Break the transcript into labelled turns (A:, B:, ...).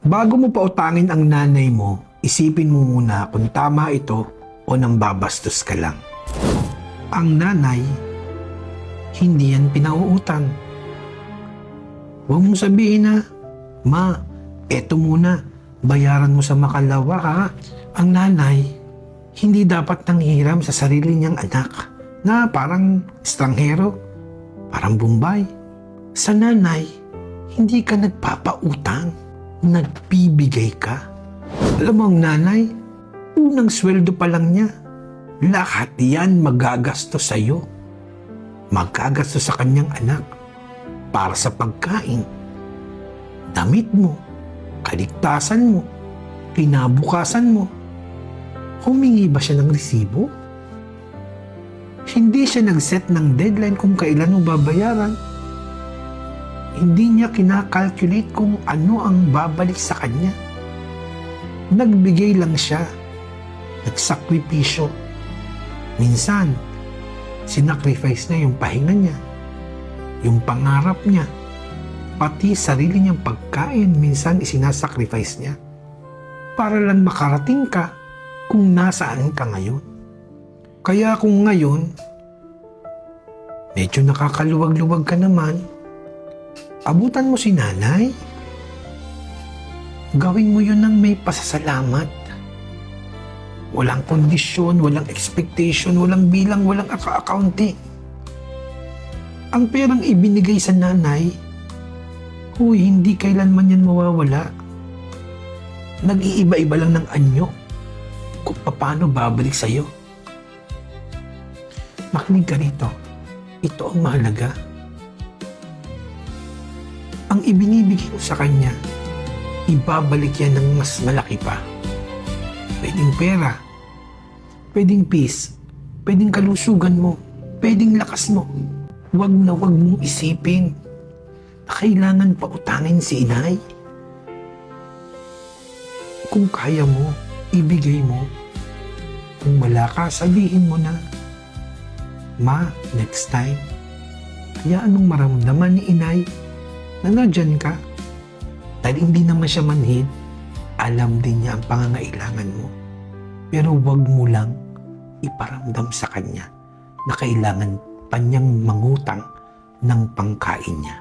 A: Bago mo pautangin ang nanay mo, isipin mo muna kung tama ito o nambabastos ka lang. Ang nanay, hindi yan pinauutang. Huwag mong sabihin na, "Ma, eto muna, bayaran mo sa makalawa ha." Ang nanay, hindi dapat nanghiram sa sarili niyang anak na parang estranghero, parang Bombay. Sa nanay, hindi ka nagpapautang, nagbibigay ka. Alam mo ang nanay, unang sweldo pa lang niya, lahat yan magagastos sa iyo. Magagastos sa kanyang anak para sa pagkain, damit mo, kaligtasan mo, kinabukasan mo. Humingi ba siya ng resibo? Hindi siya nag-set ng deadline kung kailan mo babayaran. Hindi niya kinakalculate kung ano ang babalik sa kanya. Nagbigay lang siya. Nagsakripisyo. Minsan, sinacrifice niya yung pahinga niya, yung pangarap niya, pati sarili niyang pagkain minsan isinasacrifice niya para lang makarating ka kung nasaan ka ngayon. Kaya kung ngayon, medyo nakakaluwag-luwag ka naman, abutan mo si nanay. Gawin mo yun ng may pasasalamat. Walang kondisyon, walang expectation, walang bilang, walang accounting. Ang perang ibinigay sa nanay, hindi kailanman yan mawawala. Nag-iiba-iba lang ng anyo kung paano babalik sa'yo. Makinig ka rito. Ito ang mahalaga. Ang ibinibigay mo sa kanya, ibabalik yan ng mas malaki pa. Pwedeng pera, pwedeng peace, pwedeng kalusugan mo, pwedeng lakas mo. Huwag na huwag mong isipin na kailangan pa utangin si inay. Kung kaya mo, ibigay mo. Kung wala ka, sabihin mo na, "Ma, next time." Kaya anong maramdaman ni inay na nandyan ka? Dahil hindi naman siya manhid, alam din niya ang pangangailangan mo. Pero huwag mo lang iparamdam sa kanya na kailangan pa niyang mangutang ng pangkain niya.